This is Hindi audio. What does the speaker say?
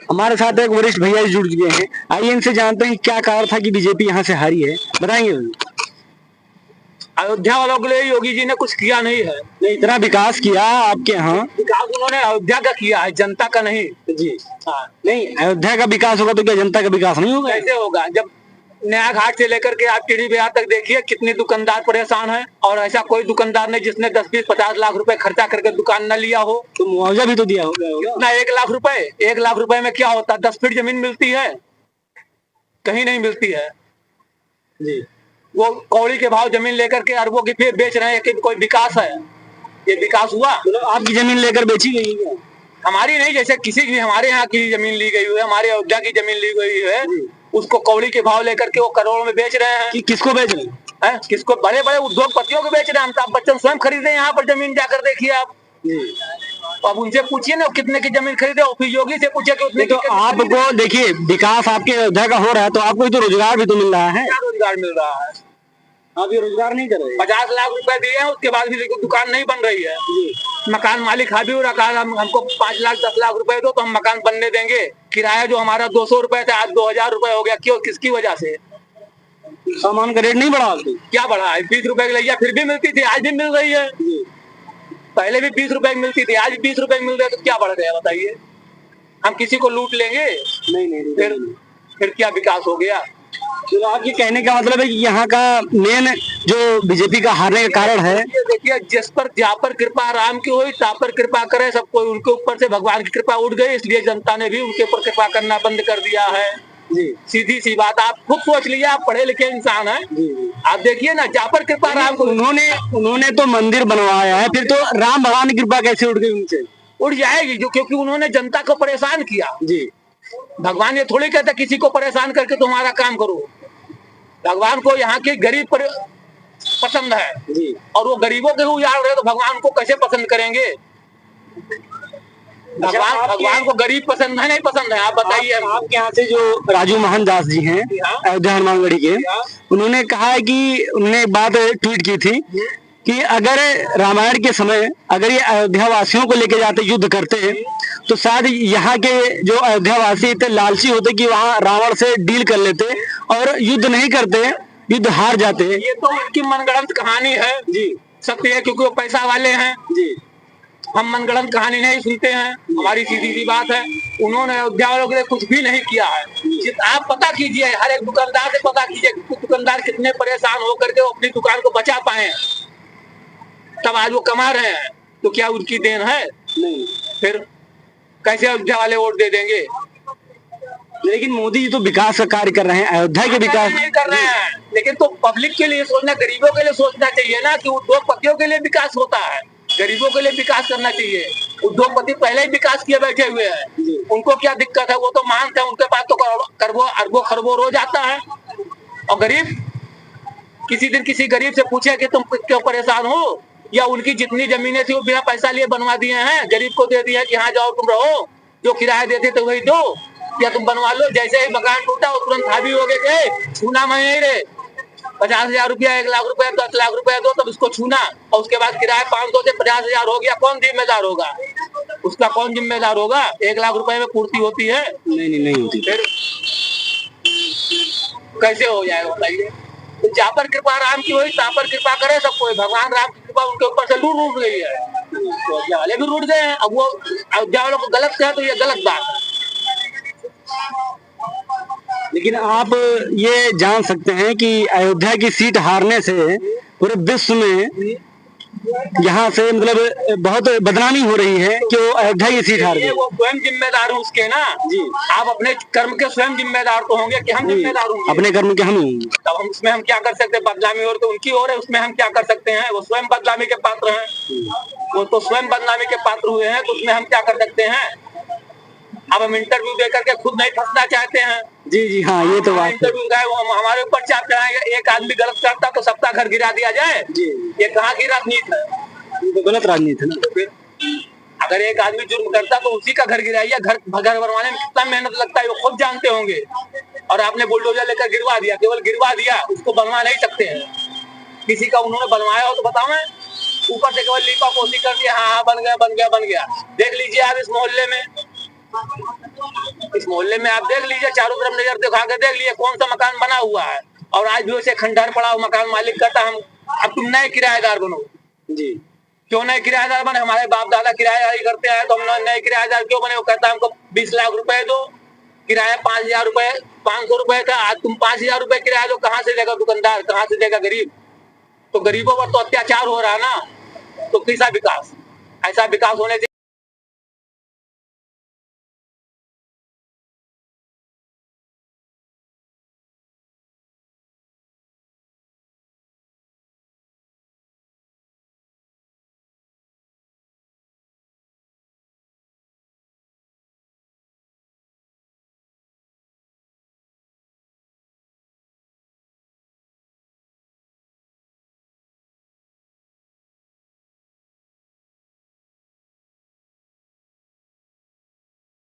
हमारे साथ एक वरिष्ठ भैया जी जुड़ गए हैं, आइए इनसे जानते हैं क्या कारण था कि बीजेपी यहाँ से हारी है, बताएंगे। अयोध्या वालों के लिए योगी जी ने कुछ किया नहीं है। नहीं, इतना विकास किया आपके यहाँ। विकास उन्होंने अयोध्या का किया है, जनता का नहीं। जी हाँ, नहीं अयोध्या का विकास होगा तो क्या जनता का विकास नहीं होगा? कैसे होगा जब नया घाट से लेकर के आप टीडी बिहार तक देखिए कितने दुकानदार परेशान है, और ऐसा कोई दुकानदार नहीं जिसने 10-20-50 लाख रुपए खर्चा करके दुकान न लिया हो। तो मुआवजा भी तो दिया होगा ना 1 लाख रुपए, 1 लाख रुपए में क्या होता है? 10 फीट जमीन मिलती है, कहीं नहीं मिलती है जी। वो कौड़ी के भाव जमीन लेकर के अरबों की फिर बेच रहे हैं कि कोई विकास है? ये विकास हुआ? मतलब आपकी जमीन लेकर बेची गई है? हमारी नहीं, जैसे किसी की हमारे यहाँ की जमीन ली गई हुई है, हमारे अयोध्या की जमीन ली गई है, उसको कौड़ी के भाव लेकर के वो करोड़ों में बेच रहे हैं। किसको बेच रहे हैं? किसको? बड़े बड़े उद्योगपतियों को बेच रहे हैं। अमिताभ बच्चन स्वयं खरीदे यहाँ पर जमीन, जाकर देखिए आप। अब उनसे पूछिए ना कितने की जमीन खरीदे, और फिर योगी से पूछिए कि उतने तो आपको देखिए विकास आपके अयोध्या का हो रहा है तो आपको तो रोजगार भी तो मिल रहा है। क्या रोजगार मिल रहा है? आप ये रोजगार नहीं कर रहे। 50 लाख रुपए दिए हैं, उसके बाद भी दुकान नहीं बन रही है। मकान मालिक हावी हो रखा है, हमको 5 लाख 10 लाख रुपए दो तो हम मकान बनने देंगे। किराया जो हमारा 200 रुपए था आज 2000 रुपए हो गया। क्यों? किसकी वजह से? सामान का रेट नहीं बढ़ा? क्या बढ़ा है? 20 रुपए की लिया फिर भी मिलती थी, आज भी मिल रही है। पहले भी 20 रुपए की मिलती थी, आज भी 20 रुपए की मिल रही है, तो क्या बढ़ गया बताइए? हम किसी को लूट लेंगे? नहीं। फिर क्या विकास हो गया? तो आपके कहने का मतलब है कि यहाँ का मेन जो बीजेपी का हारने का कारण है, देखिए जिस पर जहाँ पर कृपा राम की हुई ता पर कृपा करे सब कोई, उनके ऊपर से भगवान की कृपा उठ गई, इसलिए जनता ने भी उनके ऊपर कृपा करना बंद कर दिया है। जी सीधी सी बात, आप खुद सोच लीजिए, आप पढ़े लिखे इंसान हैं। आप देखिए ना, जहाँ पर कृपा राम को, उन्होंने तो मंदिर बनवाया है, फिर तो राम भगवान की कृपा कैसे उठ गई उनसे? उड़ जाएगी जो, क्योंकि उन्होंने जनता को परेशान किया। जी, भगवान ये थोड़ी कहते किसी को परेशान करके तुम्हारा काम करो। भगवान को यहाँ के गरीब पसंद है जी, और वो गरीबों के उजाड़ रहे तो भगवान को कैसे पसंद करेंगे? भगवान को गरीब पसंद है नहीं पसंद है? आप बताइए। आपके यहाँ से जो राजू मोहन दास जी हैं अयोध्या हनुमानगढ़ी के, उन्होंने कहा है कि उन्होंने एक बात ट्वीट की थी कि अगर रामायण के समय अगर ये अयोध्या वासियों को लेके जाते युद्ध करते तो शायद यहाँ के जो अयोध्या वासी इतने लालची होते कि वहाँ रावण से डील कर लेते और युद्ध नहीं करते, युद्ध हार जाते। ये तो उनकी मनगढ़ंत कहानी है जी, सत्य है, क्योंकि वो पैसा वाले हैं जी। हम मनगढ़ंत कहानी नहीं सुनते हैं, हमारी सीधी सी बात है। उन्होंने अयोध्या वालों के लिए कुछ भी नहीं किया है। आप पता कीजिए, हर एक दुकानदार से पता कीजिए दुकानदार कितने परेशान होकर के अपनी दुकान को बचा पाए, तब आज वो कमा रहे हैं। तो क्या उनकी देन है? नहीं। फिर कैसे अयोध्या वाले वोट दे देंगे? लेकिन मोदी जी तो विकास का कार्य कर रहे हैं, अयोध्या के विकास नहीं कर रहे हैं। लेकिन तो पब्लिक के लिए सोचना, गरीबों के लिए सोचना चाहिए ना, कि उद्योगपतियों के लिए विकास होता है, गरीबों के लिए विकास करना चाहिए। उद्योगपति पहले ही विकास किए बैठे हुए हैं, उनको क्या दिक्कत है? वो तो मानते हैं, उनके पास तो करोड़ों अरबों खरबों रोज आता है। और गरीब, किसी दिन किसी गरीब से पूछे कि तुम क्यों परेशान हो, या उनकी जितनी जमीनें थी वो बिना पैसा लिए बनवा दिए हैं, गरीब को दे दिए कि हाँ जाओ तुम रहो, जो किराया देते थे वही दो, या तुम बनवा लो। जैसे ही मकान टूटा वो तुरंत हावी हो गए, छूना मैं नहीं रे, 50,000 रुपया 1 लाख रुपया 10 लाख रुपया दो तब इसको छूना, और उसके बाद किराया 500 से 50,000 हो गया। कौन जिम्मेदार होगा उसका? कौन जिम्मेदार होगा? 1 लाख रुपए में पूर्ति होती है? नहीं होती। फिर कैसे हो जाएगा बताइए? तो जहाँ पर कृपा राम की हुई तहाँ पर कृपा करे सब कोई। भगवान राम की कृपा उनके ऊपर से रूठ गई है, अयोध्या वाले भी रूठ गए हैं। अब वो अयोध्या वालों को गलत कहे तो ये गलत बात है। लेकिन आप ये जान सकते हैं कि अयोध्या की सीट हारने से पूरे विश्व में यहाँ से मतलब बहुत बदनामी हो रही है कि वो अयोध्या की सीट हार गई। वो स्वयं जिम्मेदार है उसके ना जी। आप अपने कर्म के स्वयं जिम्मेदार तो होंगे कि हम जिम्मेदार होंगे? अपने कर्म के हम होंगे। तब हम उसमें हम क्या कर सकते हैं? बदनामी हो तो उनकी हो रही है, उसमें हम क्या कर सकते हैं? वो स्वयं बदनामी के पात्र हैं, वो तो स्वयं बदनामी के पात्र हुए हैं, तो उसमें हम क्या कर सकते हैं? अब हम इंटरव्यू दे करके खुद नहीं फंसना चाहते हैं। जी हाँ, ये तो बात इंटरव्यू गए वो हमारे ऊपर चाप चढ़ाएंगे। एक आदमी गलत करता तो सबका घर गिरा दिया जाए जी। ये कहाँ की राजनीति है? ये तो गलत राजनीति है ना। तो फिर अगर एक आदमी जुर्म करता तो उसी का घर गिराइए। घर बनवाने में कितना मेहनत लगता है वो खुद जानते होंगे, और आपने बुलडोजर लेकर गिरवा दिया, केवल गिरवा दिया, उसको बनवा नहीं सकते हैं। किसी का उन्होंने बनवाया हो तो बताओ, मैं ऊपर से केवल लीपा पोती कर दिया, हाँ बन गया। देख लीजिए आप इस मोहल्ले में इस मोहल्ले में आप देख लीजिए, चारों तरफ नजर दिखा के देख लीजिए कौन सा मकान बना हुआ है, और आज भी उसे खंडहर पड़ा हुआ मकान मालिक कहता हम अब तुम नए किराएदार बनो। जी। क्यों नए किराएदार बने? हमारे बाप दादा किराएदारी करते आए, तो हम नए किराएदार क्यों बने? वो कहता हमको 20 लाख रुपए दो, किराया 5,000 रुपए 500 रुपए था, आज तुम 5,000 रुपए किराया दो, कहाँ से देगा दुकानदार, कहाँ से देगा गरीब? तो गरीबों पर तो अत्याचार हो रहा है ना। तो कैसा विकास? ऐसा विकास होने चाहिए।